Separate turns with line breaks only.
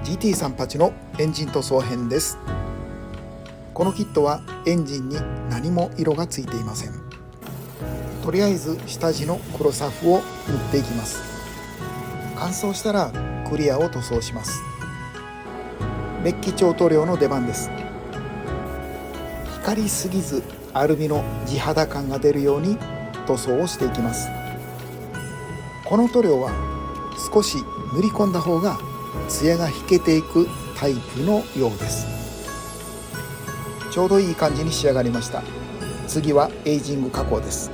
GT38 のエンジン塗装編です。このキットはエンジンに何も色がついていません。とりあえず下地の黒サフを塗っていきます。乾燥したらクリアを塗装します。メッキ超塗料の出番です。光りすぎずアルミの地肌感が出るように塗装をしていきます。この塗料は少し塗り込んだ方がツヤが引けていくタイプのようです。ちょうどいい感じに仕上がりました。次はエイジング加工です。